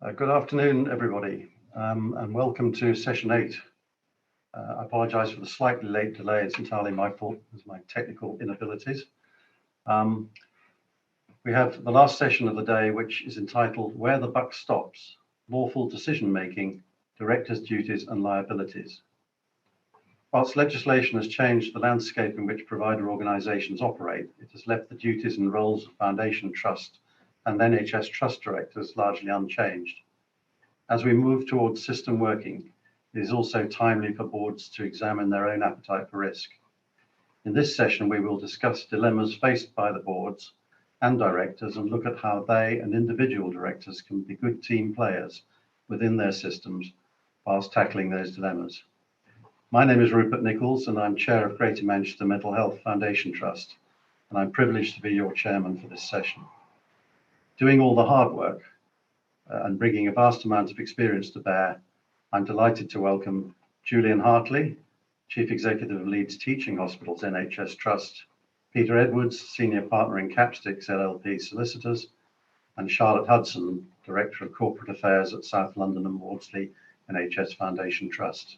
Good afternoon, everybody, and welcome to session 8. I apologise for the slightly late delay. It's entirely my fault, it's my technical inabilities. We have the last session of the day, which is entitled Where the Buck Stops, Lawful Decision Making, Directors' Duties and Liabilities. Whilst legislation has changed the landscape in which provider organisations operate, it has left the duties and roles of Foundation Trust and NHS Trust Directors largely unchanged. As we move towards system working, it is also timely for boards to examine their own appetite for risk. In this session, we will discuss dilemmas faced by the boards and directors and look at how they and individual directors can be good team players within their systems whilst tackling those dilemmas. My name is Rupert Nichols and I'm Chair of Greater Manchester Mental Health Foundation Trust, and I'm privileged to be your chairman for this session. Doing all the hard work and bringing a vast amount of experience to bear, I'm delighted to welcome Julian Hartley, Chief Executive of Leeds Teaching Hospitals NHS Trust, Peter Edwards, Senior Partner in Capsticks LLP Solicitors, and Charlotte Hudson, Director of Corporate Affairs at South London and Maudsley NHS Foundation Trust.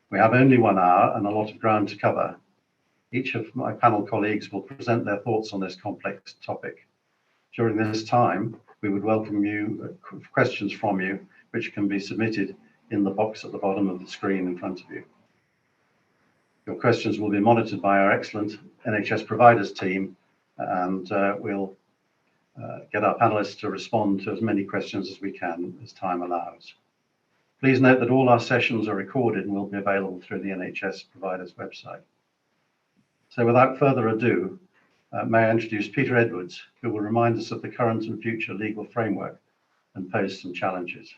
We have only 1 hour and a lot of ground to cover. Each of my panel colleagues will present their thoughts on this complex topic. During this time, we would welcome questions from you, which can be submitted in the box at the bottom of the screen in front of you. Your questions will be monitored by our excellent NHS Providers team, and we'll get our panelists to respond to as many questions as we can as time allows. Please note that all our sessions are recorded and will be available through the NHS Providers website. So without further ado, may I introduce Peter Edwards, who will remind us of the current and future legal framework and pose some challenges.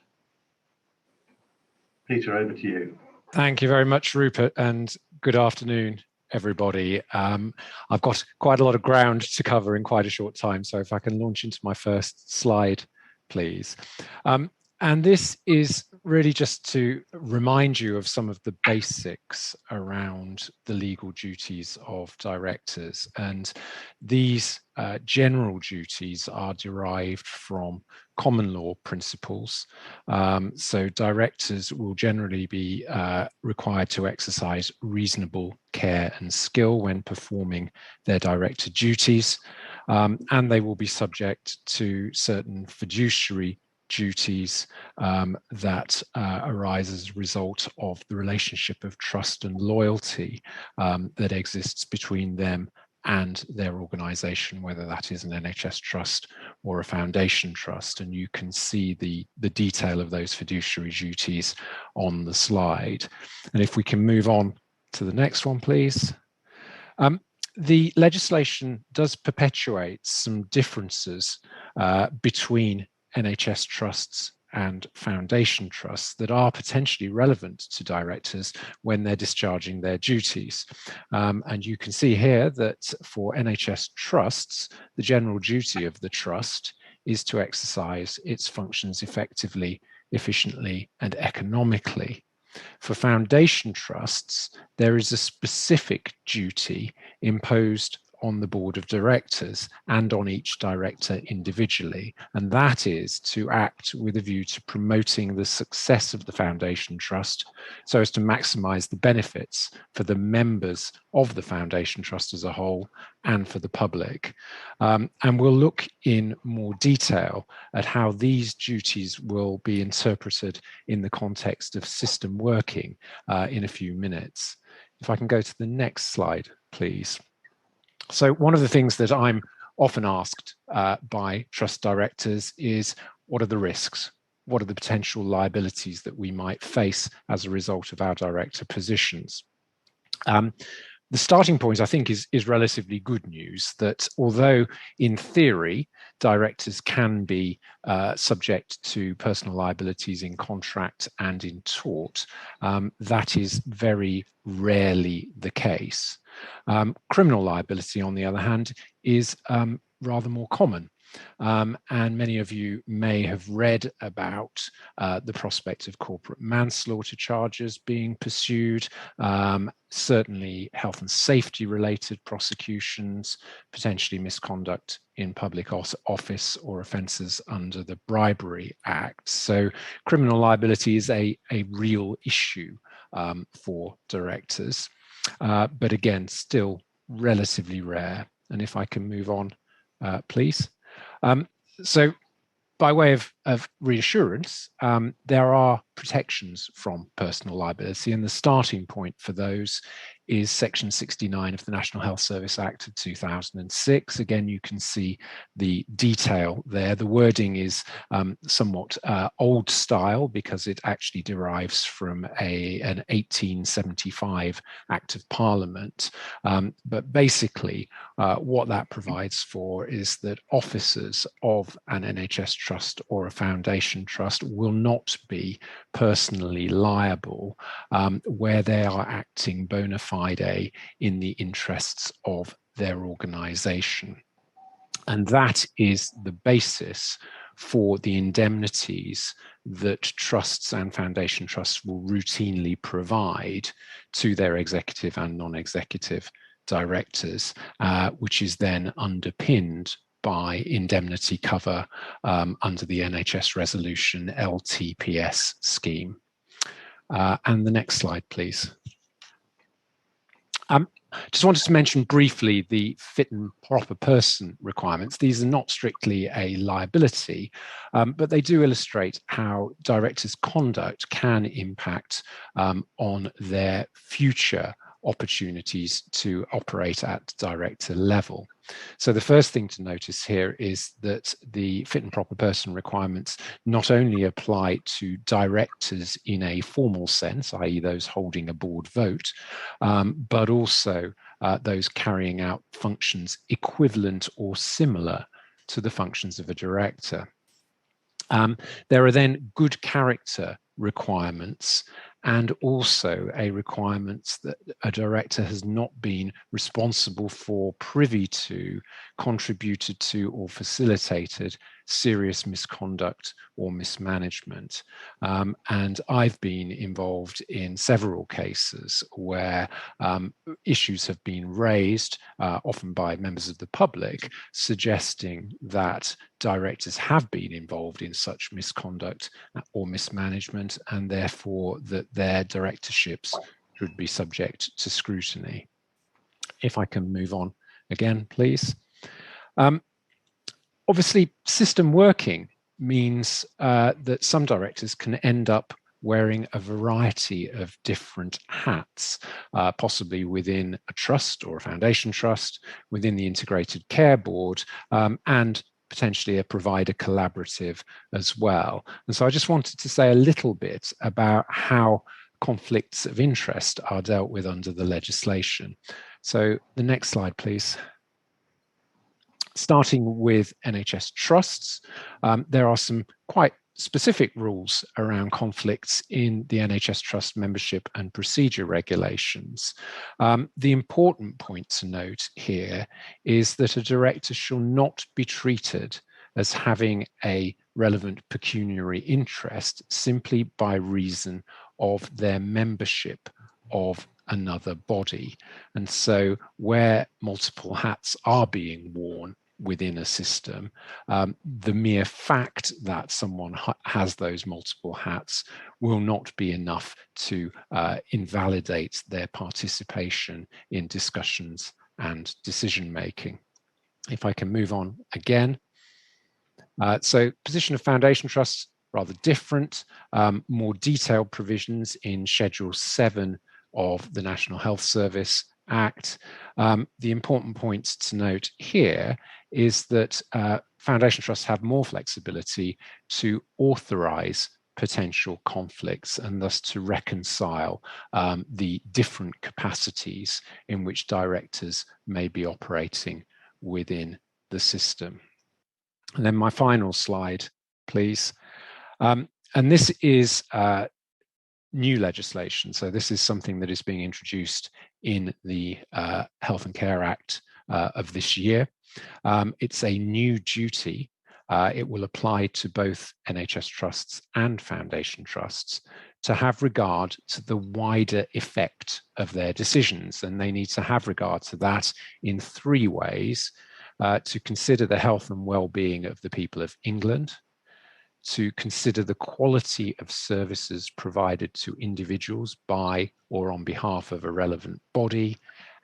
Peter, over to you. Thank you very much, Rupert, and good afternoon, everybody. I've got quite a lot of ground to cover in quite a short time, so if I can launch into my first slide, please. And this is really just to remind you of some of the basics around the legal duties of directors. And these general duties are derived from common law principles. So directors will generally be required to exercise reasonable care and skill when performing their director duties. And they will be subject to certain fiduciary duties that arise as a result of the relationship of trust and loyalty that exists between them and their organisation, whether that is an NHS trust or a foundation trust. And you can see the detail of those fiduciary duties on the slide. And if we can move on to the next one, please. The legislation does perpetuate some differences between NHS trusts and foundation trusts that are potentially relevant to directors when they're discharging their duties. And you can see here that for NHS trusts, the general duty of the trust is to exercise its functions effectively, efficiently, and economically. For foundation trusts, there is a specific duty imposed on the board of directors and on each director individually, and that is to act with a view to promoting the success of the foundation trust so as to maximize the benefits for the members of the foundation trust as a whole and for the public. And we'll look in more detail at how these duties will be interpreted in the context of system working in a few minutes. If I can go to the next slide, please. So one of the things that I'm often asked by trust directors is, what are the risks? What are the potential liabilities that we might face as a result of our director positions? The starting point, I think, is relatively good news, that although in theory, directors can be subject to personal liabilities in contract and in tort, that is very rarely the case. Criminal liability, on the other hand, is rather more common. And many of you may have read about the prospect of corporate manslaughter charges being pursued, certainly health and safety related prosecutions, potentially misconduct in public office or offences under the Bribery Act. So criminal liability is a real issue for directors, but again, still relatively rare. And if I can move on, please. So by way of reassurance, there are protections from personal liability, and the starting point for those is Section 69 of the National Health Service Act of 2006. Again, you can see the detail there. The wording is somewhat old style because it actually derives from an 1875 Act of Parliament. But basically, what that provides for is that officers of an NHS trust or a foundation trust will not be personally liable where they are acting bona fide in the interests of their organisation. And that is the basis for the indemnities that trusts and foundation trusts will routinely provide to their executive and non-executive directors, which is then underpinned by indemnity cover under the NHS Resolution LTPS scheme. And the next slide, please. Just wanted to mention briefly the fit and proper person requirements. These are not strictly a liability, but they do illustrate how directors' conduct can impact on their future opportunities to operate at director level. So the first thing to notice here is that the fit and proper person requirements not only apply to directors in a formal sense, i.e. those holding a board vote, but also those carrying out functions equivalent or similar to the functions of a director. There are then good character requirements and also a requirement that a director has not been responsible for, privy to, contributed to, or facilitated serious misconduct or mismanagement. And I've been involved in several cases where issues have been raised, often by members of the public, suggesting that directors have been involved in such misconduct or mismanagement, and therefore that their directorships should be subject to scrutiny. If I can move on again, please. Obviously, system working means that some directors can end up wearing a variety of different hats, possibly within a trust or a foundation trust, within the integrated care board, and potentially a provider collaborative as well. And so I just wanted to say a little bit about how conflicts of interest are dealt with under the legislation. So the next slide, please. Starting with NHS trusts, there are some quite specific rules around conflicts in the NHS Trust membership and procedure regulations. The important point to note here is that a director shall not be treated as having a relevant pecuniary interest simply by reason of their membership of another body. And so where multiple hats are being worn within a system, the mere fact that someone has those multiple hats will not be enough to invalidate their participation in discussions and decision making. If I can move on again. So position of foundation trusts, rather different, more detailed provisions in Schedule 7 of the National Health Service Act. The important point to note here is that foundation trusts have more flexibility to authorize potential conflicts and thus to reconcile the different capacities in which directors may be operating within the system. And then my final slide, please. And this is new legislation. So this is something that is being introduced in the Health and Care Act of this year. It's a new duty. It will apply to both NHS trusts and foundation trusts to have regard to the wider effect of their decisions. And they need to have regard to that in three ways: to consider the health and well-being of the people of England, to consider the quality of services provided to individuals by or on behalf of a relevant body,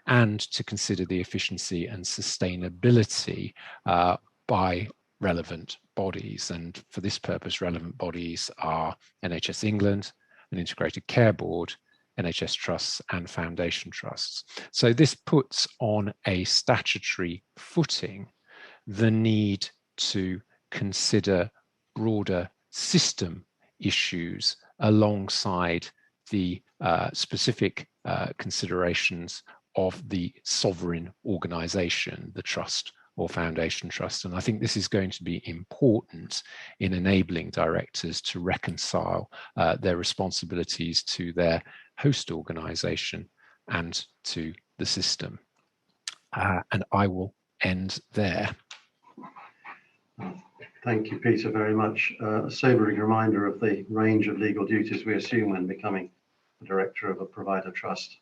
and to consider the efficiency and sustainability by relevant bodies. And for this purpose, relevant bodies are NHS England, an Integrated Care Board, NHS trusts and foundation trusts. So this puts on a statutory footing the need to consider broader system issues alongside the specific considerations of the sovereign organisation, the trust or foundation trust. And I think this is going to be important in enabling directors to reconcile their responsibilities to their host organisation and to the system. And I will end there. Thank you, Peter, very much. A sobering reminder of the range of legal duties we assume when becoming the director of a provider trust.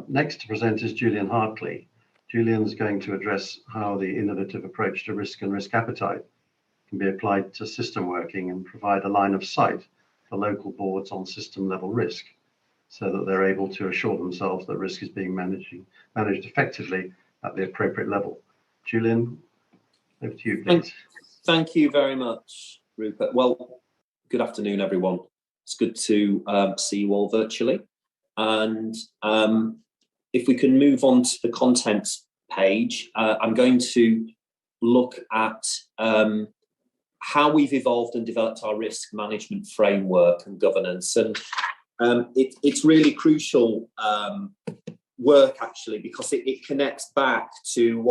Next to present is Julian Hartley. Julian's going to address how the innovative approach to risk and risk appetite can be applied to system working and provide a line of sight for local boards on system level risk, so that they're able to assure themselves that risk is being managed effectively at the appropriate level. Julian, over to you, please. Thank you very much, Rupert. Well, good afternoon, everyone. It's good to see you all virtually. And if we can move on to the contents page, I'm going to look at how we've evolved and developed our risk management framework and governance. And it's really crucial work, actually, because it connects back to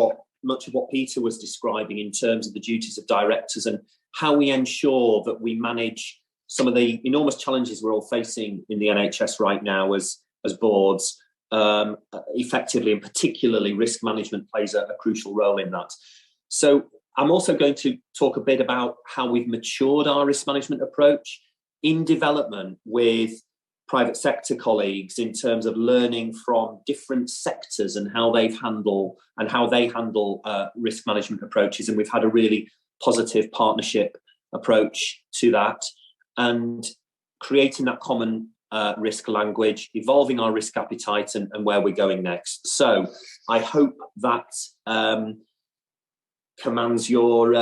much of what Peter was describing in terms of the duties of directors and how we ensure that we manage some of the enormous challenges we're all facing in the NHS right now as boards effectively, and particularly risk management plays a crucial role in that. So I'm also going to talk a bit about how we've matured our risk management approach in development with private sector colleagues in terms of learning from different sectors and how they handle risk management approaches. And we've had a really positive partnership approach to that, and creating that common risk language, evolving our risk appetite, and where we're going next. So I hope that commands your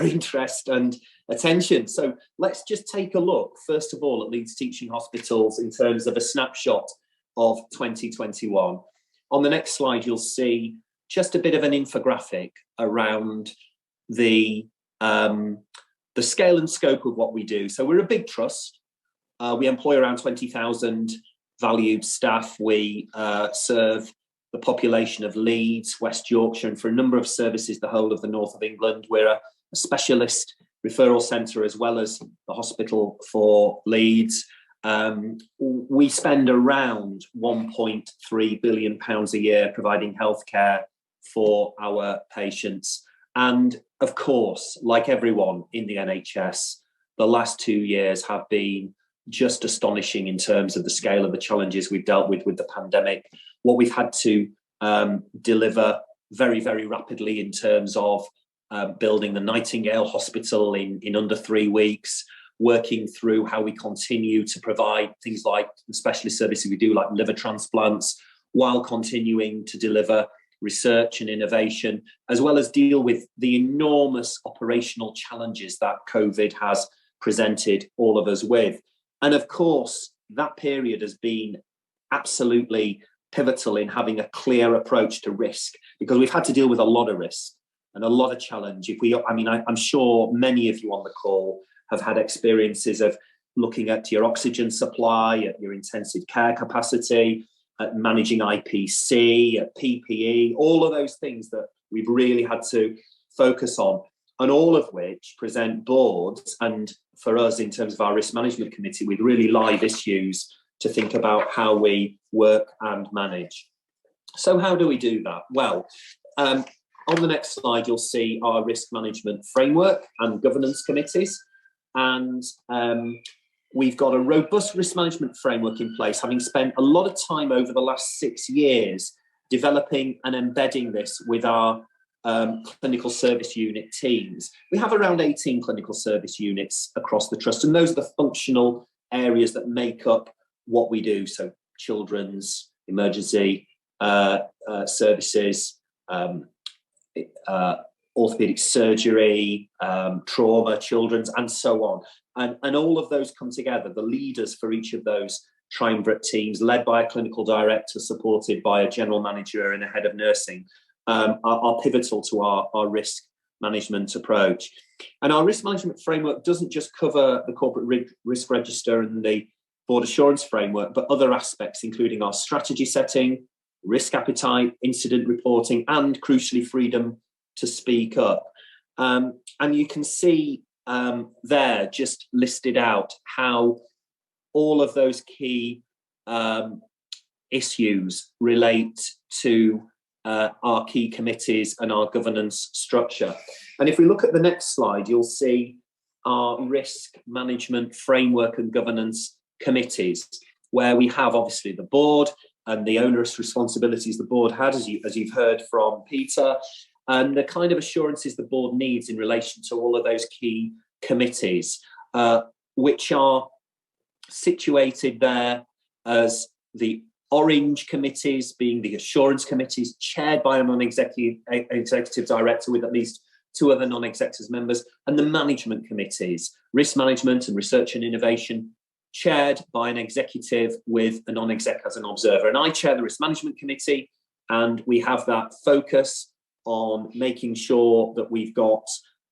interest and attention. So let's just take a look, first of all, at Leeds Teaching Hospitals in terms of a snapshot of 2021. On the next slide, you'll see just a bit of an infographic around the scale and scope of what we do. So we're a big trust. We employ around 20,000 valued staff. We serve the population of Leeds, West Yorkshire, and for a number of services, the whole of the north of England. We're a specialist referral centre as well as the hospital for Leeds. We spend around £1.3 billion a year providing healthcare for our patients. And of course, like everyone in the NHS, the last 2 years have been just astonishing in terms of the scale of the challenges we've dealt with the pandemic, what we've had to deliver very, very rapidly in terms of building the Nightingale Hospital in under 3 weeks, working through how we continue to provide things like the specialist services we do, like liver transplants, while continuing to deliver research and innovation, as well as deal with the enormous operational challenges that COVID has presented all of us with. And of course, that period has been absolutely pivotal in having a clear approach to risk, because we've had to deal with a lot of risk and a lot of challenge. I'm sure many of you on the call have had experiences of looking at your oxygen supply, at your intensive care capacity, at managing IPC, at PPE, all of those things that we've really had to focus on, and all of which present boards, and for us in terms of our risk management committee, with really live issues to think about how we work and manage. So how do we do that? Well, on the next slide, you'll see our risk management framework and governance committees. And we've got a robust risk management framework in place, having spent a lot of time over the last 6 years developing and embedding this with our clinical service unit teams. We have around 18 clinical service units across the trust, and those are the functional areas that make up what we do. So children's, emergency services, orthopedic surgery, trauma, children's, and so on. And all of those come together. The leaders for each of those triumvirate teams, led by a clinical director, supported by a general manager and a head of nursing, are pivotal to our risk management approach. And our risk management framework doesn't just cover the corporate risk register and the board assurance framework, but other aspects, including our strategy setting, risk appetite, incident reporting, and crucially, freedom to speak up. And you can see there just listed out how all of those key issues relate to our key committees and our governance structure. And if we look at the next slide, you'll see our risk management framework and governance committees, where we have obviously the board and the onerous responsibilities the board had, as you've heard from Peter, and the kind of assurances the board needs in relation to all of those key committees, which are situated there as the orange committees, being the assurance committees, chaired by a non-executive director with at least 2 other non-executives members, and the management committees, risk management and research and innovation, chaired by an executive with a non-exec as an observer. And I chair the risk management committee, and we have that focus on making sure that we've got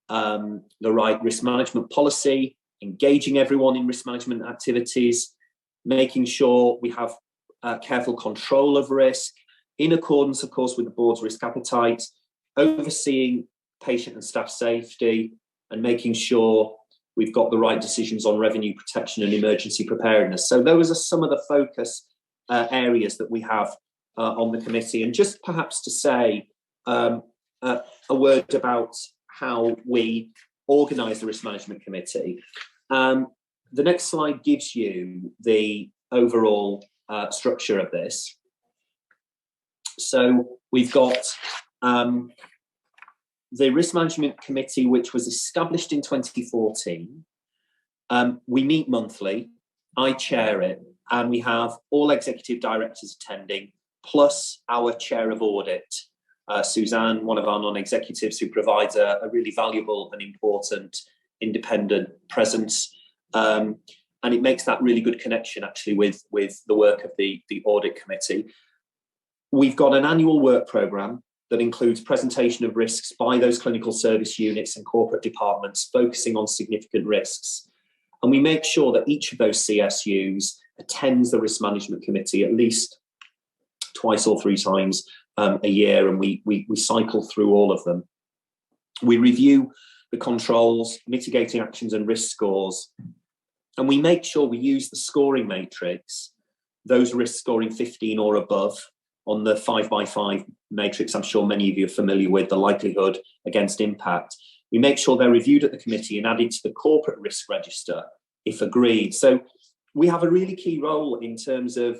the right risk management policy, engaging everyone in risk management activities, making sure we have careful control of risk, in accordance, of course, with the board's risk appetite, overseeing patient and staff safety, and making sure we've got the right decisions on revenue protection and emergency preparedness. So those are some of the focus areas that we have on the committee. And just perhaps to say a word about how we organise the risk management committee. The next slide gives you the overall structure of this. So we've got the risk management committee, which was established in 2014. We meet monthly. I chair it, and we have all executive directors attending, plus our chair of audit, Suzanne, one of our non-executives, who provides a really valuable and important independent presence. And it makes that really good connection, actually, with the work of the audit committee. We've got an annual work programme that includes presentation of risks by those clinical service units and corporate departments, focusing on significant risks. And we make sure that each of those CSUs attends the risk management committee at least twice or 3 times a year, and we cycle through all of them. We review the controls, mitigating actions and risk scores, and we make sure we use the scoring matrix, those risks scoring 15 or above on the 5x5 matrix. I'm sure many of you are familiar with the likelihood against impact. We make sure they're reviewed at the committee and added to the corporate risk register if agreed. So we have a really key role in terms of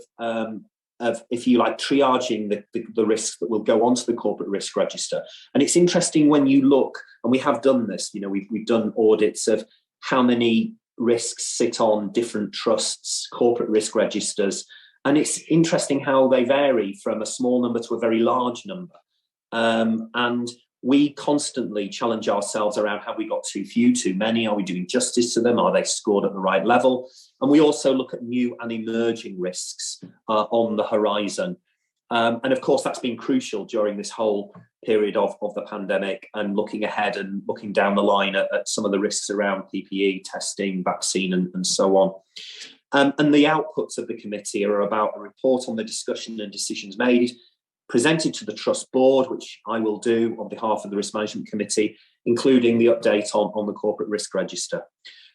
if you like, triaging the risks that will go onto the corporate risk register. And it's interesting when you look, and we have done this, we've done audits of how many risks sit on different trusts' corporate risk registers. And it's interesting how they vary from a small number to a very large number. And we constantly challenge ourselves around, have we got too few, too many? Are we doing justice to them? Are they scored at the right level? And we also look at new and emerging risks on the horizon. And of course, that's been crucial during this whole period of the pandemic, and looking ahead and looking down the line at some of the risks around PPE, testing, vaccine, and so on. And the outputs of the committee are about a report on the discussion and decisions made, presented to the Trust Board, which I will do on behalf of the Risk Management Committee, including the update on the Corporate Risk Register.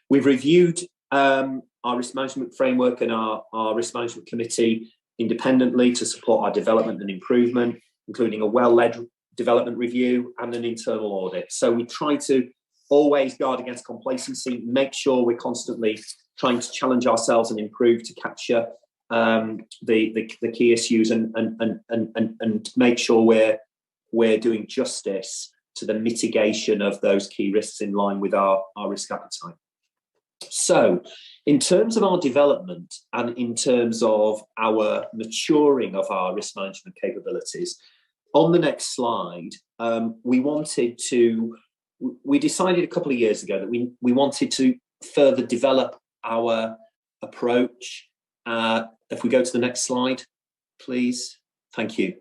We've reviewed our Risk Management Framework and our Risk Management Committee independently to support our development and improvement, including a well-led development review, and an internal audit. So we try to always guard against complacency, make sure we're constantly trying to challenge ourselves and improve to capture the key issues and make sure we're doing justice to the mitigation of those key risks in line with our risk appetite. So in terms of our development and in terms of our maturing of our risk management capabilities, on the next slide, we decided a couple of years ago that we wanted to further develop our approach. If we go to the next slide, please. Thank you.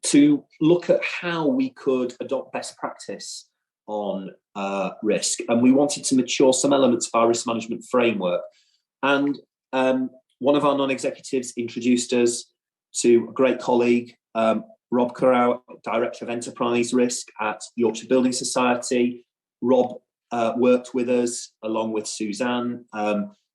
To look at how we could adopt best practice on risk. And we wanted to mature some elements of our risk management framework. And one of our non-executives introduced us to a great colleague, Rob Currow, Director of Enterprise Risk at Yorkshire Building Society. Rob worked with us along with Suzanne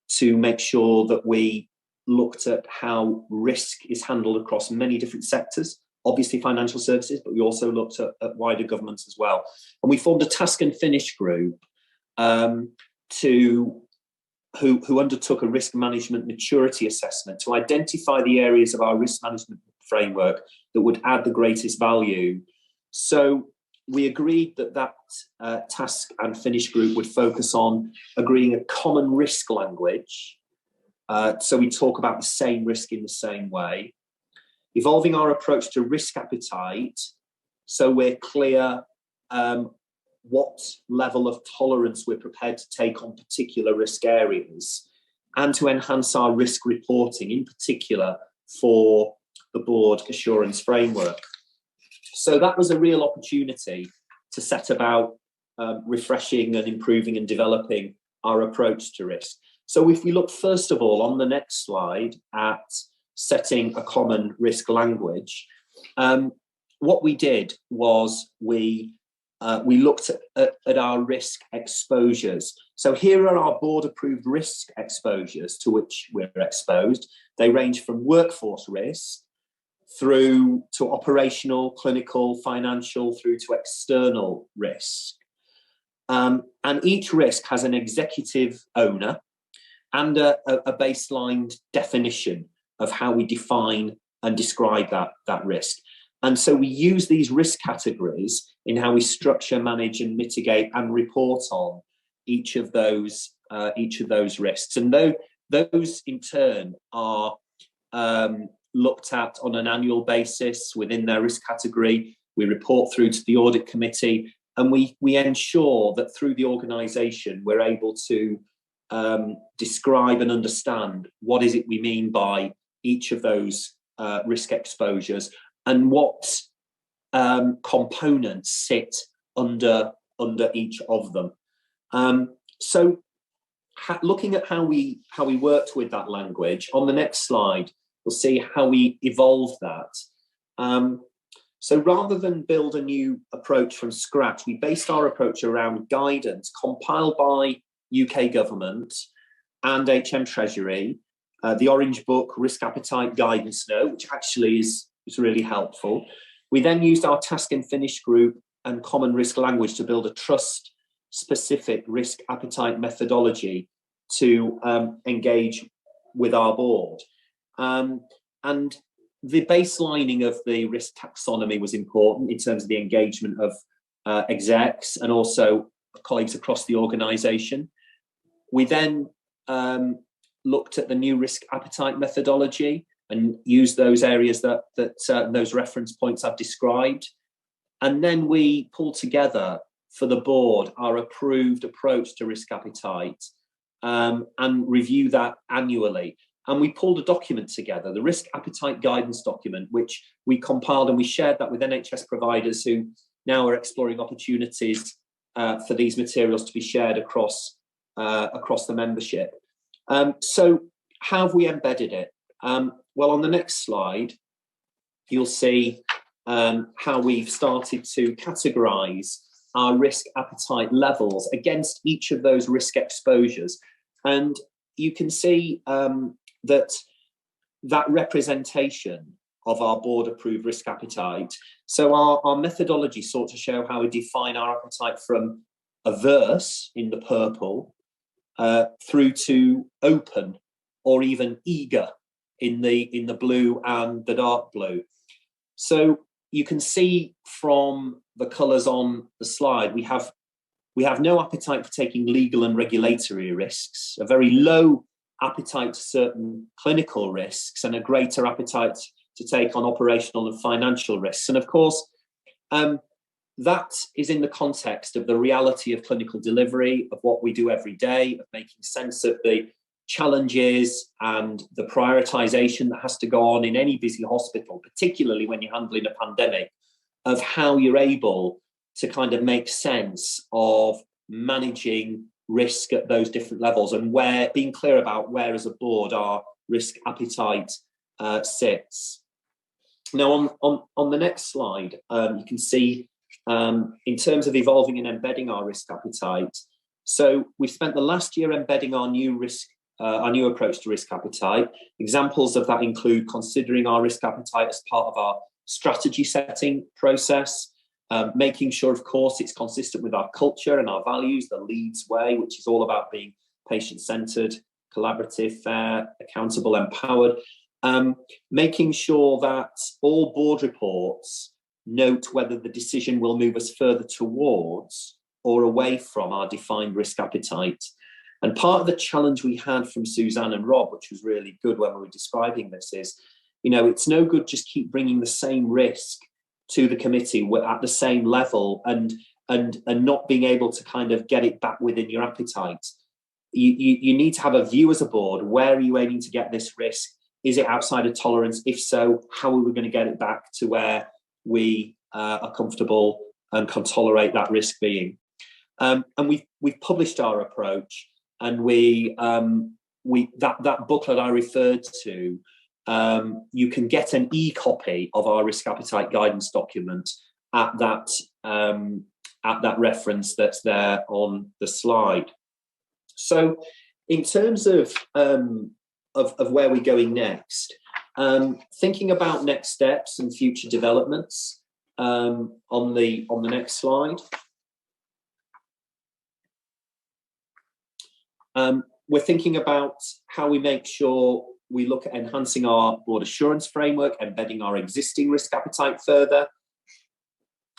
to make sure that we looked at how risk is handled across many different sectors, obviously financial services, but we also looked at wider governments as well. And we formed a task and finish group who undertook a risk management maturity assessment to identify the areas of our risk management framework that would add the greatest value. So we agreed that task and finish group would focus on agreeing a common risk language. So we talk about the same risk in the same way. Evolving our approach to risk appetite, so we're clear what level of tolerance we're prepared to take on particular risk areas, and to enhance our risk reporting, in particular for the board assurance framework. So that was a real opportunity to set about refreshing and improving and developing our approach to risk. So if we look first of all on the next slide at setting a common risk language, what we did was we looked at our risk exposures. So here are our board approved risk exposures to which we're exposed. They range from workforce risk through to operational, clinical, financial, through to external risk. And each risk has an executive owner and a baseline definition of how we define and describe that risk. And so we use these risk categories in how we structure, manage and mitigate and report on each of those risks. And those in turn are looked at on an annual basis within their risk category. We report through to the audit committee, and we ensure that through the organisation we're able to describe and understand what is it we mean by each of those risk exposures and what components sit under each of them. So looking at how we worked with that language, on the next slide we'll see how we evolved that. So rather than build a new approach from scratch, we based our approach around guidance compiled by UK government and HM Treasury, the Orange Book Risk Appetite Guidance Note, which actually is really helpful. We then used our task and finish group and common risk language to build a trust-specific risk appetite methodology to engage with our board. And the baselining of the risk taxonomy was important in terms of the engagement of execs and also colleagues across the organisation. We then looked at the new risk appetite methodology and used those areas that those reference points I've described. And then we pulled together for the board our approved approach to risk appetite and review that annually. And we pulled a document together, the risk appetite guidance document, which we compiled, and we shared that with NHS providers who now are exploring opportunities for these materials to be shared across the membership. So how have we embedded it? Well, on the next slide, you'll see how we've started to categorise our risk appetite levels against each of those risk exposures. And you can see that representation of our board-approved risk appetite. So our methodology sought to show how we define our appetite from averse in the purple through to open or even eager in the blue and the dark blue. So you can see from the colours on the slide, we have no appetite for taking legal and regulatory risks, a very low appetite to certain clinical risks, and a greater appetite to take on operational and financial risks. And of course, that is in the context of the reality of clinical delivery, of what we do every day, of making sense of the challenges and the prioritisation that has to go on in any busy hospital, particularly when you're handling a pandemic, of how you're able to kind of make sense of managing risk at those different levels, and where being clear about where as a board our risk appetite sits. Now on the next slide, you can see in terms of evolving and embedding our risk appetite. So we've spent the last year embedding our new approach to risk appetite. Examples of that include considering our risk appetite as part of our strategy setting process, making sure, of course, it's consistent with our culture and our values, the Leeds way, which is all about being patient-centred, collaborative, fair, accountable, empowered. Making sure that all board reports note whether the decision will move us further towards or away from our defined risk appetite. And part of the challenge we had from Suzanne and Rob, which was really good when we were describing this, is, it's no good just keep bringing the same risk to the committee at the same level and not being able to kind of get it back within your appetite. You need to have a view as a board. Where are you aiming to get this risk? Is it outside of tolerance? If so, how are we going to get it back to where we are comfortable and can tolerate that risk being? And we've published our approach, and that booklet I referred to, you can get an e-copy of our risk appetite guidance document at that reference that's there on the slide. So, in terms of where we're going next, thinking about next steps and future developments, on the next slide. We're thinking about how we make sure we look at enhancing our board assurance framework, embedding our existing risk appetite further,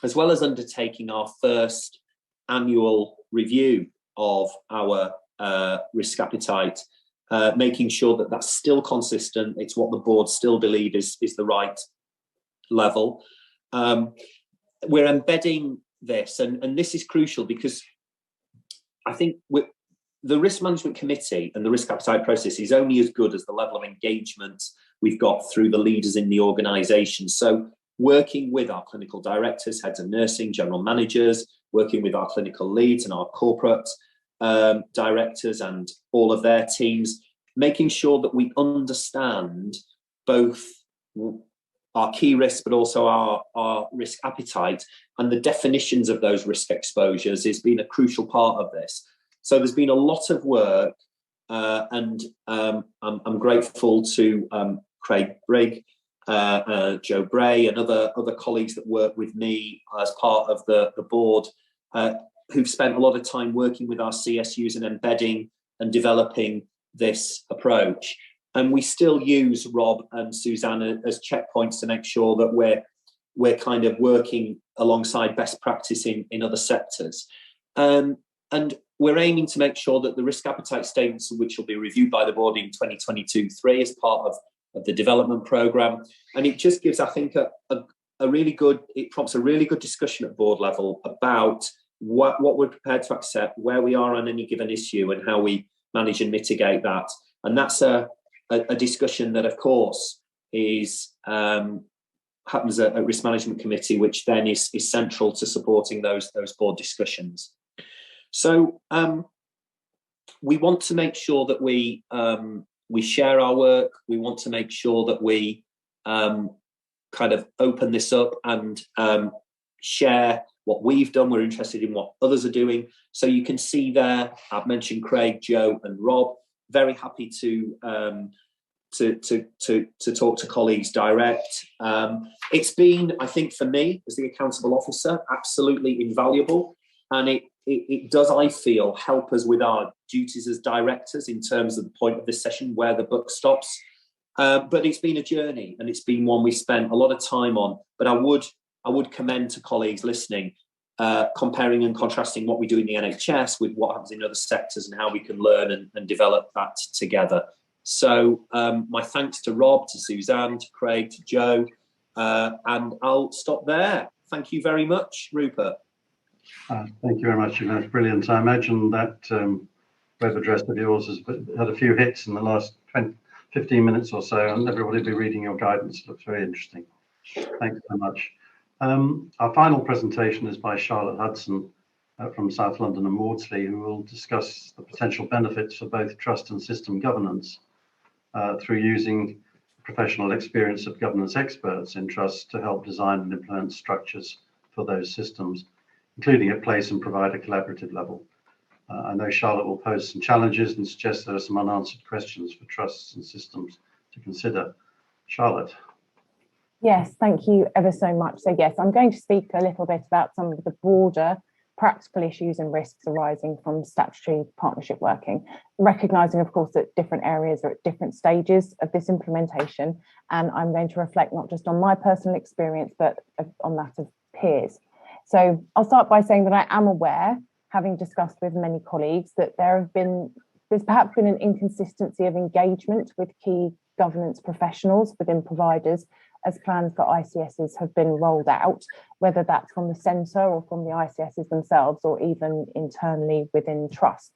as well as undertaking our first annual review of our risk appetite, making sure that that's still consistent. It's what the board still believe is the right level. We're embedding this, and this is crucial because I think the risk management committee and the risk appetite process is only as good as the level of engagement we've got through the leaders in the organisation. So working with our clinical directors, heads of nursing, general managers, working with our clinical leads and our corporate directors and all of their teams, making sure that we understand both our key risks but also our risk appetite, and the definitions of those risk exposures has been a crucial part of this. So there's been a lot of work, and I'm grateful to Craig Brigg, Joe Bray, and other colleagues that work with me as part of the board, who've spent a lot of time working with our CSUs and embedding and developing this approach. And we still use Rob and Suzanne as checkpoints to make sure that we're kind of working alongside best practice in other sectors. And we're aiming to make sure that the risk appetite statements, which will be reviewed by the board in 2022-3 as part of the development programme. And it just gives, I think, it prompts a really good discussion at board level about what we're prepared to accept, where we are on any given issue, and how we manage and mitigate that. And that's a discussion that, of course, happens at risk management committee, which then is central to supporting those board discussions. So we want to make sure that we share our work. We want to make sure that we kind of open this up and share what we've done. We're interested in what others are doing. So you can see there, I've mentioned Craig, Joe and Rob. Very happy to to talk to colleagues direct. It's been, I think, for me as the accountable officer, absolutely invaluable, and it does, I feel, help us with our duties as directors in terms of the point of this session where the buck stops. But it's been a journey, and it's been one we spent a lot of time on. But I would commend to colleagues listening, comparing and contrasting what we do in the NHS with what happens in other sectors and how we can learn and develop that together. So my thanks to Rob, to Suzanne, to Craig, to Joe, and I'll stop there. Thank you very much, Rupert. Thank you very much, Julian. That's brilliant. I imagine that web address of yours has had a few hits in the last 15 minutes or so, and everybody will be reading your guidance. It looks very interesting. Thanks so much. Our final presentation is by Charlotte Hudson from South London and Maudsley, who will discuss the potential benefits for both trust and system governance through using professional experience of governance experts in trusts to help design and implement structures for those systems, including at place and provider collaborative level. I know Charlotte will pose some challenges and suggest there are some unanswered questions for trusts and systems to consider. Charlotte. Yes, thank you ever so much. So yes, I'm going to speak a little bit about some of the broader practical issues and risks arising from statutory partnership working, recognising, of course, that different areas are at different stages of this implementation. And I'm going to reflect not just on my personal experience, but on that of peers. So I'll start by saying that I am aware, having discussed with many colleagues, that there's perhaps been an inconsistency of engagement with key governance professionals within providers as plans for ICSs have been rolled out, whether that's from the centre or from the ICSs themselves, or even internally within trusts.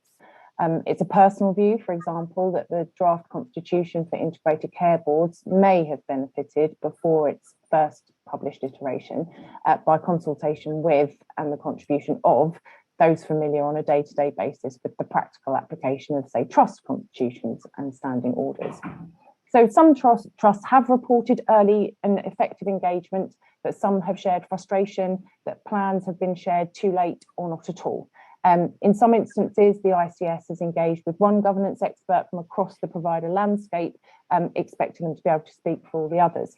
It's a personal view, for example, that the draft constitution for integrated care boards may have benefited before its first published iteration by consultation with and the contribution of those familiar on a day-to-day basis with the practical application of, say, trust constitutions and standing orders. So some trusts have reported early and effective engagement, but some have shared frustration that plans have been shared too late or not at all. In some instances, the ICS has engaged with one governance expert from across the provider landscape, expecting them to be able to speak for all the others.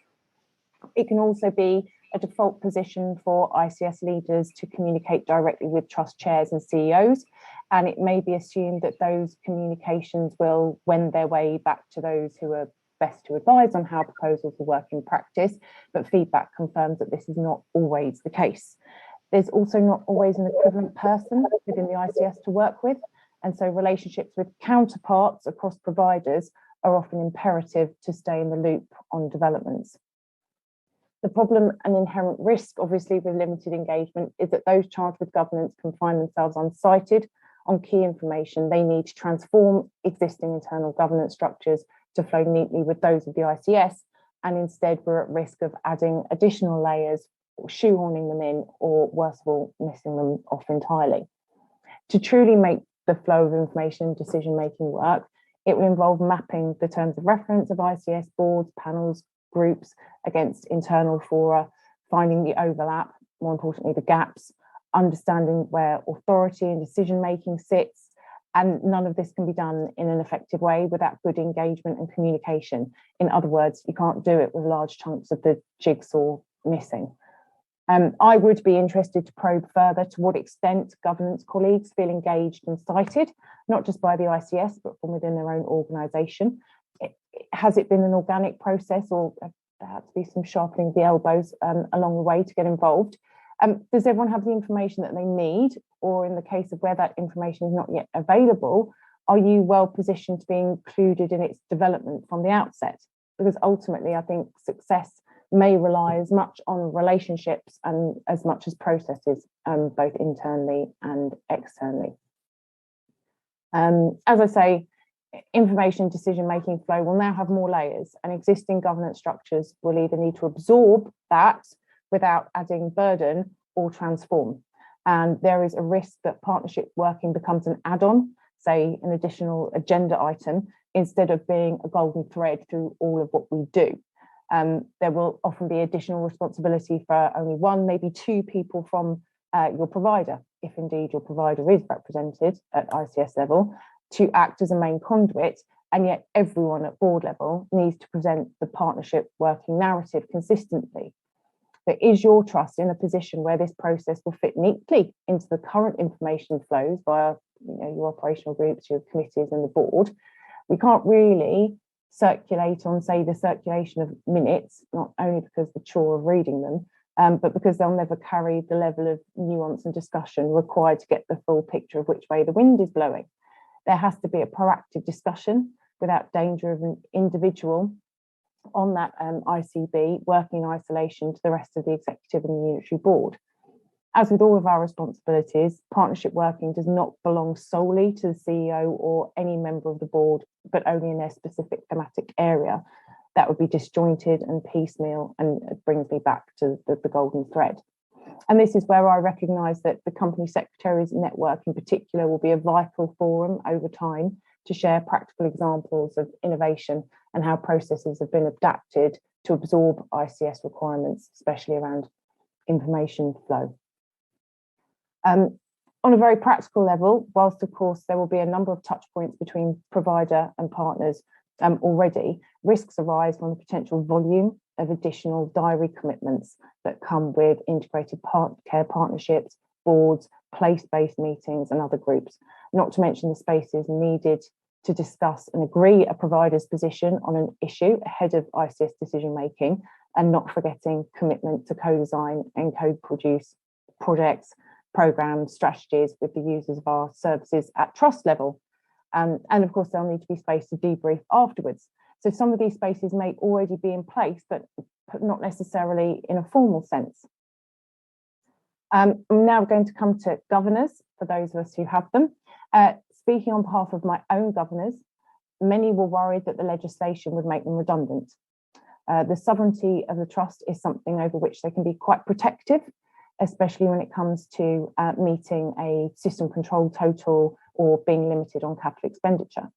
It can also be a default position for ICS leaders to communicate directly with trust chairs and CEOs, and it may be assumed that those communications will wend their way back to those who are best to advise on how proposals will work in practice, but feedback confirms that this is not always the case. There's also not always an equivalent person within the ICS to work with, and so relationships with counterparts across providers are often imperative to stay in the loop on developments. The problem and inherent risk, obviously, with limited engagement is that those charged with governance can find themselves unsighted on key information they need to transform existing internal governance structures to flow neatly with those of the ICS, and instead we're at risk of adding additional layers, or shoehorning them in, or worse of all, missing them off entirely. To truly make the flow of information and decision-making work, it will involve mapping the terms of reference of ICS boards, panels, groups against internal fora, finding the overlap, more importantly, the gaps, understanding where authority and decision-making sits, and none of this can be done in an effective way without good engagement and communication. In other words, you can't do it with large chunks of the jigsaw missing. I would be interested to probe further to what extent governance colleagues feel engaged and cited, not just by the ICS, but from within their own organisation. Has it been an organic process, or perhaps be some sharpening of the elbows along the way to get involved? Does everyone have the information that they need? Or in the case of where that information is not yet available, are you well positioned to be included in its development from the outset? Because ultimately, I think success may rely as much on relationships and as much as processes, both internally and externally. As I say, information decision-making flow will now have more layers, and existing governance structures will either need to absorb that without adding burden or transform. And there is a risk that partnership working becomes an add-on, say an additional agenda item, instead of being a golden thread through all of what we do. There will often be additional responsibility for only one, maybe two people from your provider, if indeed your provider is represented at ICS level, to act as a main conduit and yet everyone at board level needs to present the partnership working narrative consistently. But is your trust in a position where this process will fit neatly into the current information flows via your operational groups, your committees and the board? We can't really circulate on, say, the circulation of minutes, not only because the chore of reading them, but because they'll never carry the level of nuance and discussion required to get the full picture of which way the wind is blowing. There has to be a proactive discussion without danger of an individual on that ICB working in isolation to the rest of the executive and the unitary board. As with all of our responsibilities, partnership working does not belong solely to the CEO or any member of the board, but only in their specific thematic area. That would be disjointed and piecemeal, and it brings me back to the golden thread. And this is where I recognise that the company secretaries network in particular will be a vital forum over time to share practical examples of innovation and how processes have been adapted to absorb ICS requirements, especially around information flow. On a very practical level, whilst of course there will be a number of touch points between provider and partners already, risks arise from the potential volume of additional diary commitments that come with integrated care partnerships, boards, place-based meetings and other groups, not to mention the spaces needed to discuss and agree a provider's position on an issue ahead of ICS decision making, and not forgetting commitment to co-design and co-produce projects, programs, strategies with the users of our services at trust level. And of course, there'll need to be space to debrief afterwards. So some of these spaces may already be in place, but not necessarily in a formal sense. I'm now going to come to governors, for those of us who have them. Speaking on behalf of my own governors, many were worried that the legislation would make them redundant. The sovereignty of the trust is something over which they can be quite protective, especially when it comes to meeting a system control total or being limited on capital expenditure.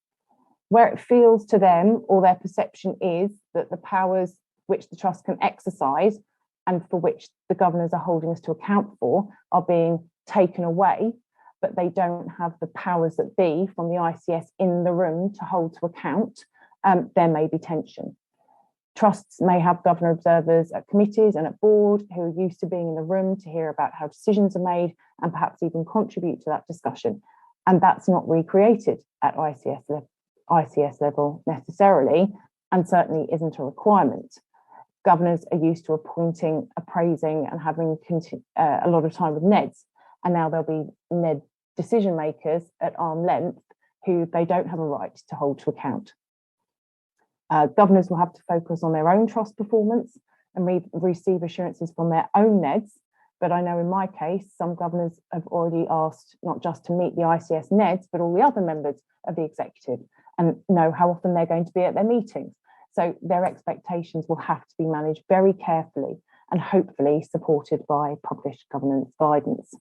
Where it feels to them, or their perception is, that the powers which the trust can exercise and for which the governors are holding us to account for are being taken away, but they don't have the powers that be from the ICS in the room to hold to account, there may be tension. Trusts may have governor observers at committees and at board who are used to being in the room to hear about how decisions are made and perhaps even contribute to that discussion. And that's not recreated at ICS level necessarily, and certainly isn't a requirement. Governors are used to appointing, appraising and having a lot of time with NEDs, and now there'll be NED decision makers at arm's length who they don't have a right to hold to account. Governors will have to focus on their own trust performance and receive assurances from their own NEDs. But I know in my case, some governors have already asked not just to meet the ICS NEDs, but all the other members of the executive and know how often they're going to be at their meetings. So their expectations will have to be managed very carefully and hopefully supported by published governance guidance.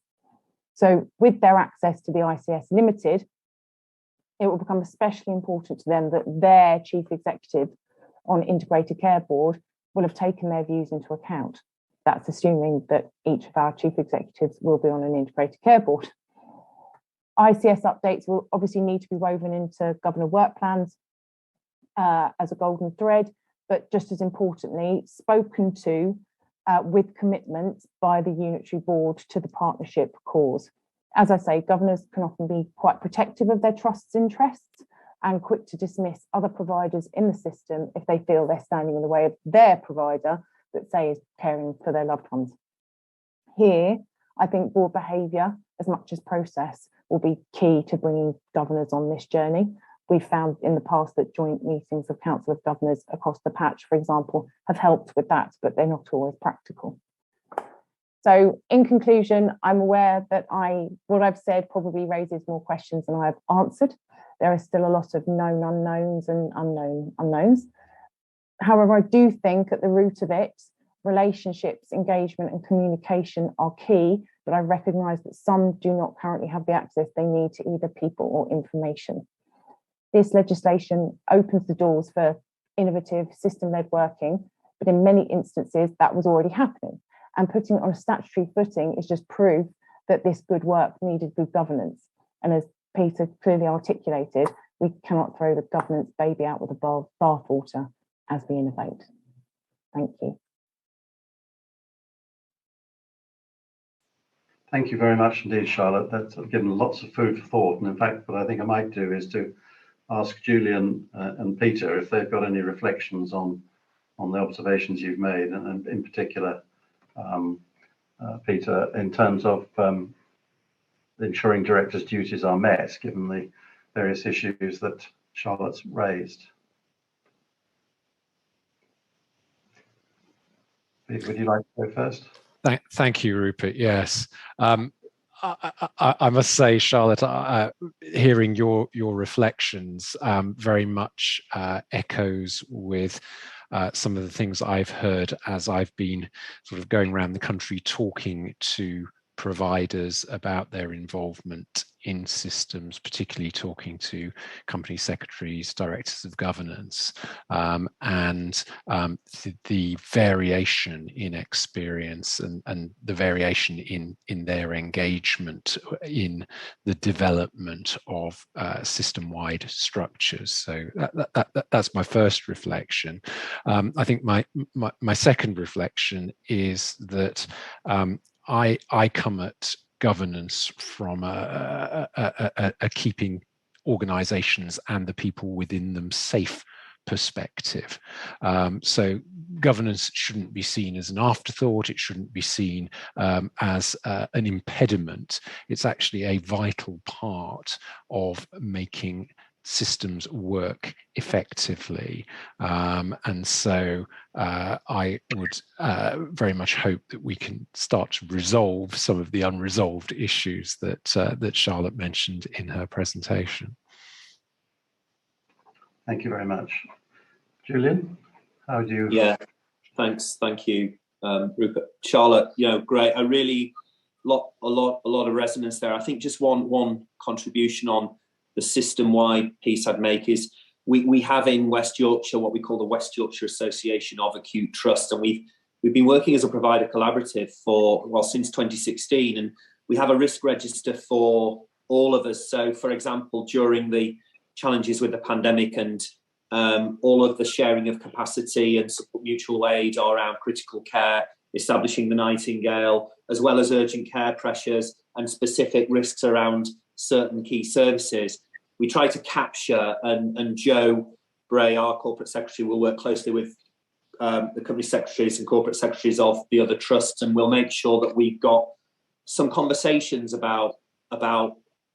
So with their access to the ICS limited, it will become especially important to them that their chief executive on integrated care board will have taken their views into account. That's assuming that each of our chief executives will be on an integrated care board. ICS updates will obviously need to be woven into governor work plans as a golden thread, but just as importantly, spoken to with commitment by the unitary board to the partnership cause. As I say, governors can often be quite protective of their trust's interests and quick to dismiss other providers in the system if they feel they're standing in the way of their provider that, say, is caring for their loved ones. Here, I think board behaviour, as much as process, will be key to bringing governors on this journey. We've found in the past that joint meetings of Council of Governors across the patch, for example, have helped with that, but they're not always practical. So in conclusion, I'm aware that what I've said probably raises more questions than I've answered. There are still a lot of known unknowns and unknown unknowns. However, I do think at the root of it, relationships, engagement and communication are key, but I recognise that some do not currently have the access they need to either people or information. This legislation opens the doors for innovative system-led working, but in many instances that was already happening. And putting it on a statutory footing is just proof that this good work needed good governance. And as Peter clearly articulated, we cannot throw the governance baby out with the bathwater as we innovate. Thank you. Thank you very much indeed, Charlotte. That's given lots of food for thought. And in fact, what I think I might do is to ask Julian and Peter if they've got any reflections on the observations you've made, and in particular, Peter, in terms of ensuring directors' duties are met, given the various issues that Charlotte's raised. Peter, would you like to go first? Thank you, Rupert. Yes. I must say, Charlotte, hearing your reflections very much echoes with some of the things I've heard as I've been sort of going around the country talking to providers about their involvement in systems, particularly talking to company secretaries, directors of governance, and the variation in experience and the variation in their engagement in the development of system-wide structures. So that's my first reflection. I think my second reflection is that I come at governance from a keeping organizations and the people within them safe perspective. So governance shouldn't be seen as an afterthought. It shouldn't be seen as an impediment. It's actually a vital part of making systems work effectively. And so I would very much hope that we can start to resolve some of the unresolved issues that that Charlotte mentioned in her presentation. Thank you very much. Julian, how do you? Yeah, thanks. Thank you, Rupert. Charlotte, great. A lot of resonance there. I think just one contribution on the system-wide piece I'd make is we have in West Yorkshire what we call the West Yorkshire Association of Acute Trust, and we've been working as a provider collaborative since 2016, and we have a risk register for all of us. So, for example, during the challenges with the pandemic and all of the sharing of capacity and support mutual aid around critical care, establishing the Nightingale, as well as urgent care pressures and specific risks around certain key services, we try to capture, and Joe Bray, our corporate secretary, will work closely with the company secretaries and corporate secretaries of the other trusts, and we'll make sure that we've got some conversations about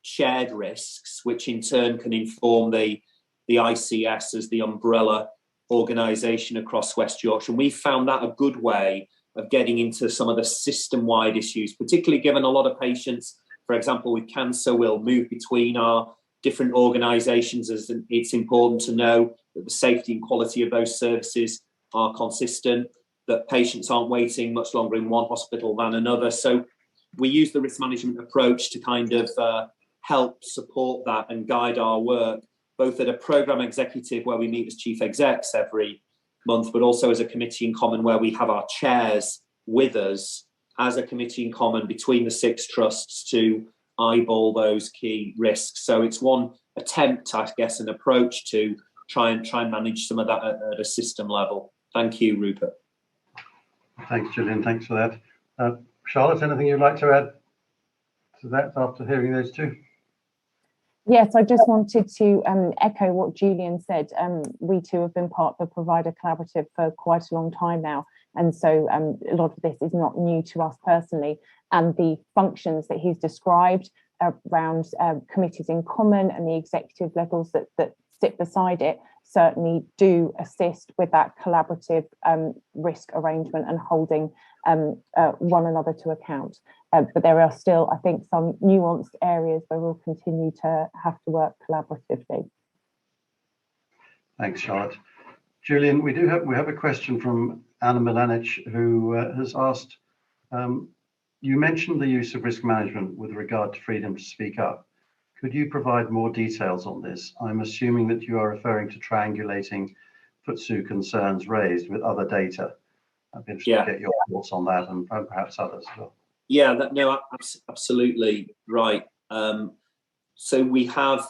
shared risks, which in turn can inform the ICS as the umbrella organisation across West Yorkshire. And we found that a good way of getting into some of the system-wide issues, particularly given a lot of patients, for example, with cancer, will move between our different organisations, as it's important to know that the safety and quality of those services are consistent, that patients aren't waiting much longer in one hospital than another. So we use the risk management approach to kind of help support that and guide our work, both at a programme executive where we meet as chief execs every month, but also as a committee in common where we have our chairs with us as a committee in common between the 6 trusts to eyeball those key risks. So it's one attempt, I guess, an approach to try and manage some of that at a system level. Thank you, Rupert. Thanks, Julian. Thanks for that. Charlotte, anything you'd like to add to that after hearing those two? Yes, I just wanted to echo what Julian said. We too have been part of the provider collaborative for quite a long time now. And so a lot of this is not new to us personally. And the functions that he's described around committees in common and the executive levels that sit beside it certainly do assist with that collaborative risk arrangement and holding one another to account. But there are still, I think, some nuanced areas where we'll continue to have to work collaboratively. Thanks, Charlotte. Julian, we have a question from Anna Milanic, who has asked, you mentioned the use of risk management with regard to freedom to speak up. Could you provide more details on this? I'm assuming that you are referring to triangulating FTSE concerns raised with other data. I'd be interested to get your thoughts on that and perhaps others as well. Yeah, absolutely right. So we have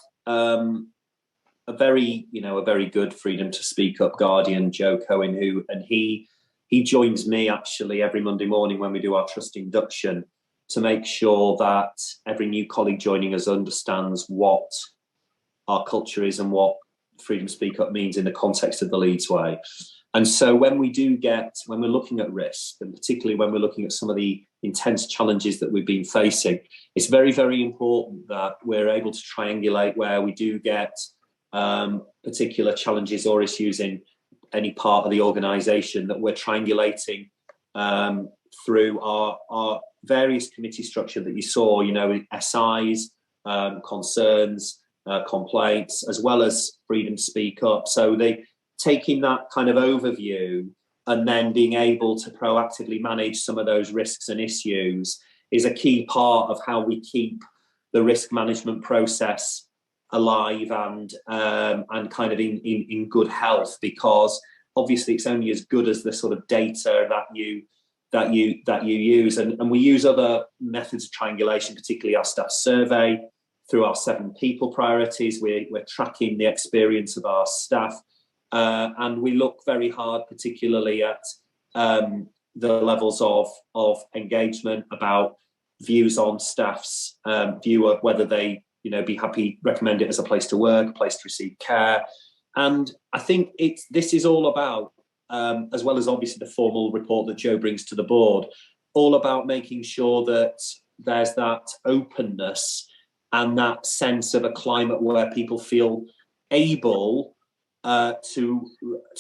a very good freedom to speak up guardian, Joe Cohen, he joins me actually every Monday morning when we do our trust induction to make sure that every new colleague joining us understands what our culture is and what freedom to speak up means in the context of the Leeds way. And so when we're looking at risk, and particularly when we're looking at some of the intense challenges that we've been facing, it's very, very important that we're able to triangulate where we do get particular challenges or issues in any part of the organisation, that we're triangulating through our various committee structure that you saw, SIs, concerns, complaints, as well as freedom to speak up. So taking that kind of overview and then being able to proactively manage some of those risks and issues is a key part of how we keep the risk management process alive and kind of in good health, because obviously it's only as good as the sort of data that you use, and we use other methods of triangulation, particularly our staff survey through our 7 people priorities. We're tracking the experience of our staff, and we look very hard particularly at the levels of engagement, about views on staff's view of whether they be happy, recommend it as a place to work, a place to receive care. And I think this is all about, as well as obviously the formal report that Joe brings to the board, all about making sure that there's that openness and that sense of a climate where people feel able to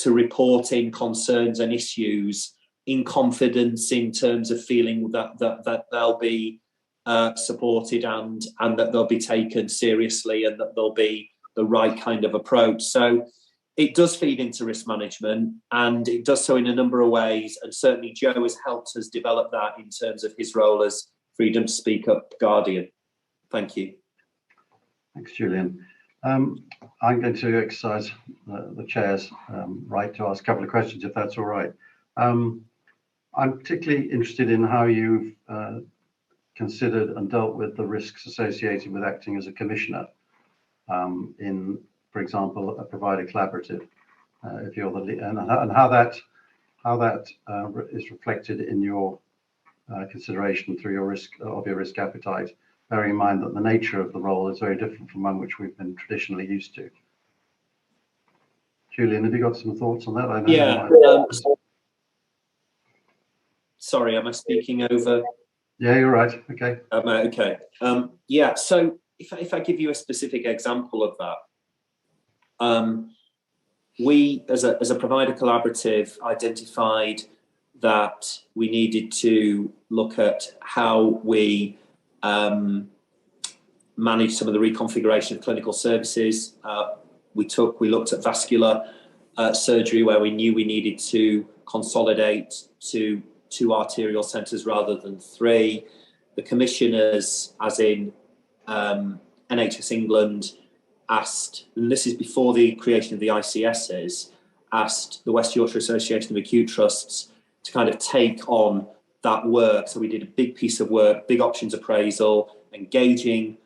report in concerns and issues in confidence, in terms of feeling that they'll be supported and that they'll be taken seriously and that there'll be the right kind of approach. So it does feed into risk management, and it does so in a number of ways. And certainly Joe has helped us develop that in terms of his role as freedom to speak up guardian. Thank you. Thanks, Julian. I'm going to exercise the chair's right to ask a couple of questions, if that's all right. I'm particularly interested in how you've considered and dealt with the risks associated with acting as a commissioner in, for example, a provider collaborative, if you're the lead, and how that is reflected in your consideration through your risk appetite, bearing in mind that the nature of the role is very different from one which we've been traditionally used to. Julian, have you got some thoughts on that? I know. Yeah. Sorry, am I speaking over? Yeah, you're right. Okay. Okay. Yeah. So if I give you a specific example of that, we as a provider collaborative identified that we needed to look at how we manage some of the reconfiguration of clinical services. We looked at vascular surgery, where we knew we needed to consolidate to 2 arterial centres rather than 3. The commissioners, as in NHS England, asked, and this is before the creation of the ICSs, asked the West Yorkshire Association of Acute Trusts to kind of take on that work. So we did a big piece of work, big options appraisal, engaging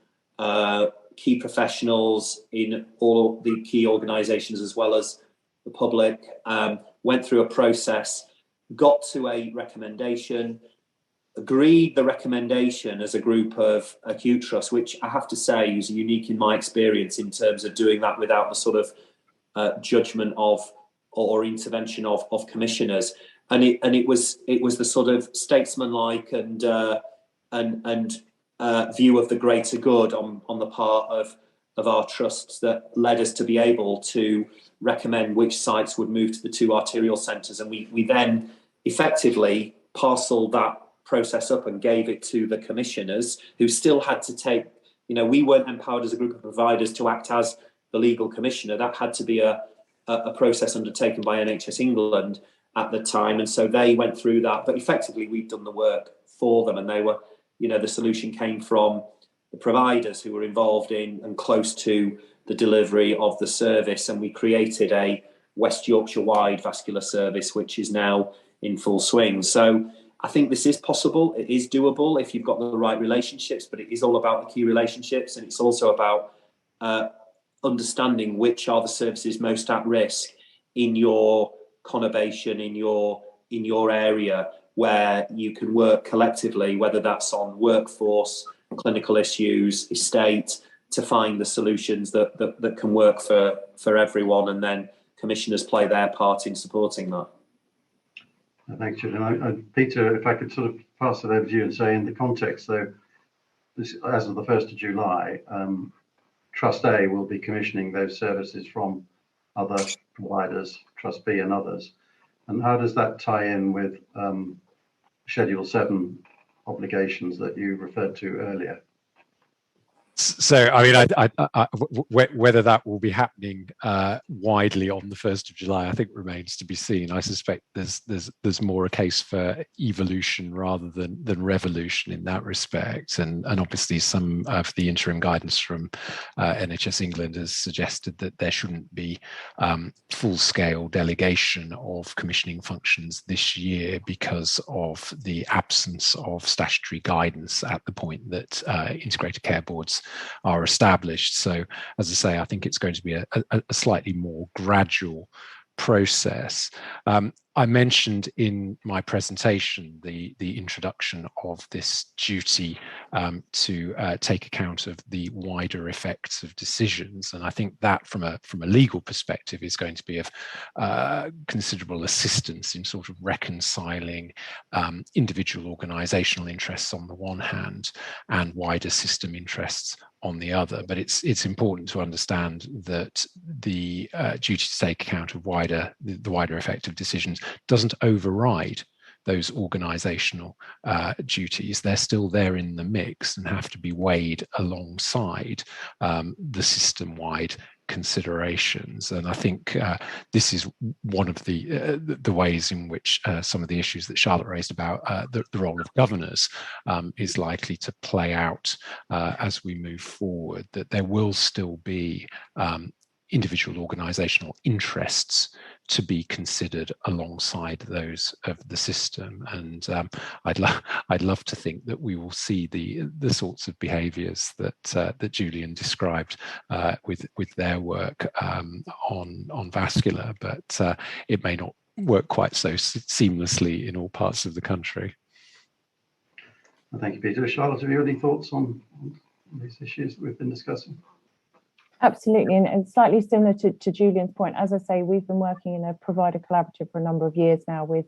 key professionals in all the key organisations as well as the public, went through a process, got to a recommendation, agreed the recommendation as a group of acute trusts, which I have to say is unique in my experience in terms of doing that without the sort of judgment of or intervention of commissioners. And it was the sort of statesmanlike and view of the greater good on the part of our trusts that led us to be able to recommend which sites would move to the 2 arterial centres. And we then effectively parcelled that process up and gave it to the commissioners, who still had to take, we weren't empowered as a group of providers to act as the legal commissioner. That had to be a process undertaken by NHS England at the time. And so they went through that, but effectively we've done the work for them. And they were, the solution came from the providers who were involved in and close to the delivery of the service. And we created a West Yorkshire-wide vascular service, which is now in full swing. So I think this is possible. It is doable if you've got the right relationships, but it is all about the key relationships. And it's also about understanding which are the services most at risk in your conurbation, in your area, where you can work collectively, whether that's on workforce, clinical issues, estate, to find the solutions that can work for everyone, and then commissioners play their part in supporting that. Thanks, Julian. Peter, if I could sort of pass it over to you and say, in the context, though, this, as of the 1st of July, Trust A will be commissioning those services from other providers, Trust B and others. And how does that tie in with Schedule 7 obligations that you referred to earlier? So, I mean, whether that will be happening widely on the 1st of July, I think remains to be seen. I suspect there's more a case for evolution rather than revolution in that respect. And obviously, some of the interim guidance from NHS England has suggested that there shouldn't be full-scale delegation of commissioning functions this year because of the absence of statutory guidance at the point that integrated care boards are established. So, as I say, I think it's going to be a slightly more gradual process. I mentioned in my presentation the introduction of this duty to take account of the wider effects of decisions, and I think that from a legal perspective is going to be of considerable assistance in sort of reconciling individual organisational interests on the one hand and wider system interests on the other. But it's important to understand that the duty to take account of the wider effect of decisions doesn't override those organisational duties. They're still there in the mix and have to be weighed alongside the system-wide considerations. And I think this is one of the ways in which some of the issues that Charlotte raised about the role of governors is likely to play out as we move forward, that there will still be individual organisational interests to be considered alongside those of the system. And I'd love to think that we will see the sorts of behaviours that Julian described with their work on vascular, but it may not work quite so seamlessly in all parts of the country. Thank you, Peter. Charlotte, have you any thoughts on these issues that we've been discussing? Absolutely, and slightly similar to Julian's point, as I say, we've been working in a provider collaborative for a number of years now, with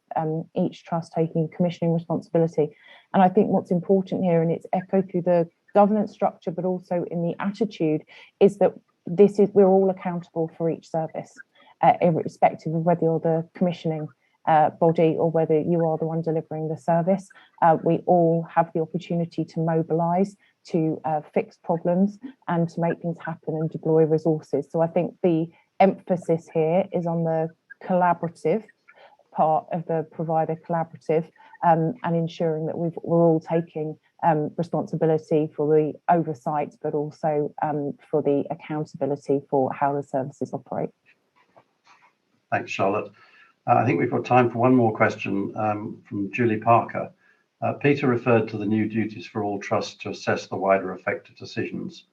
each trust taking commissioning responsibility. And I think what's important here, and it's echoed through the governance structure, but also in the attitude, is that we're all accountable for each service, irrespective of whether you're the commissioning body or whether you are the one delivering the service. We all have the opportunity to mobilise, to fix problems and to make things happen and deploy resources. So I think the emphasis here is on the collaborative part of the provider collaborative, and ensuring that we're all taking responsibility for the oversight, but also for the accountability for how the services operate. Thanks, Charlotte. I think we've got time for one more question from Julie Parker. Peter referred to the new duties for all trusts to assess the wider effect of decisions.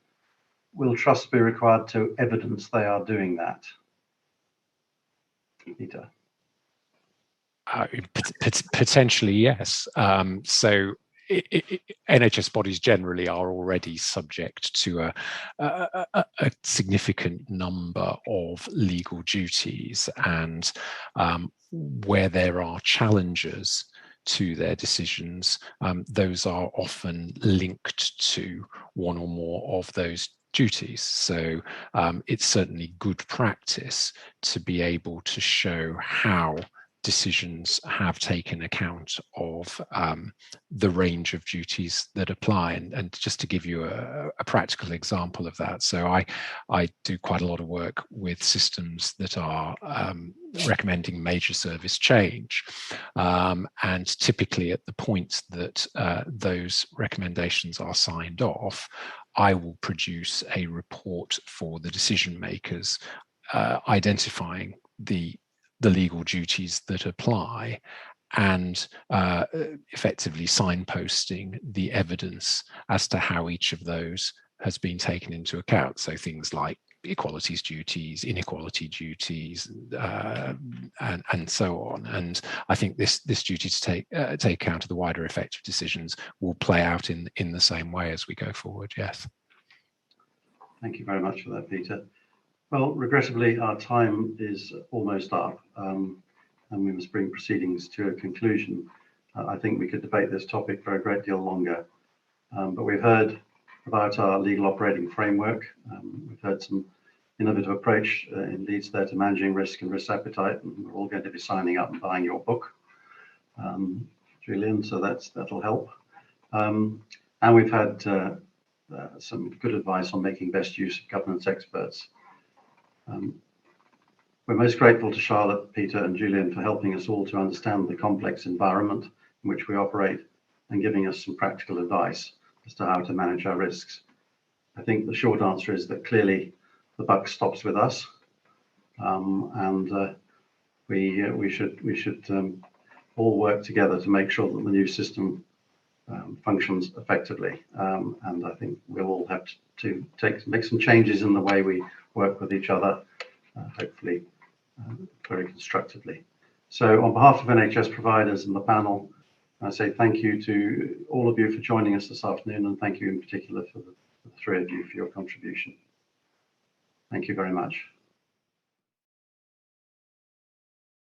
Will trusts be required to evidence they are doing that? Peter? Potentially, yes. So NHS bodies generally are already subject to a significant number of legal duties, and where there are challenges to their decisions, those are often linked to one or more of those duties. So it's certainly good practice to be able to show how decisions have taken account of the range of duties that apply. And just to give you a practical example of that, so I do quite a lot of work with systems that are recommending major service change. And typically at the point that those recommendations are signed off, I will produce a report for the decision makers identifying the legal duties that apply and effectively signposting the evidence as to how each of those has been taken into account. So things like equalities duties, inequality duties, and so on. And I think this duty to take account of the wider effect of decisions will play out in the same way as we go forward. Yes. Thank you very much for that, Peter. Well, regrettably, our time is almost up, and we must bring proceedings to a conclusion. I think we could debate this topic for a great deal longer, but we've heard about our legal operating framework. We've heard some innovative approach in Leeds there to managing risk and risk appetite, and we're all going to be signing up and buying your book, Julian, so that'll help. And we've had some good advice on making best use of governance experts. We're most grateful to Charlotte, Peter and Julian for helping us all to understand the complex environment in which we operate and giving us some practical advice as to how to manage our risks. I think the short answer is that clearly the buck stops with us, and we should all work together to make sure that the new system functions effectively. And I think we'll all have to make some changes in the way we work with each other, hopefully very constructively. So on behalf of NHS providers and the panel, I say thank you to all of you for joining us this afternoon, and thank you in particular for the three of you for your contribution. Thank you very much.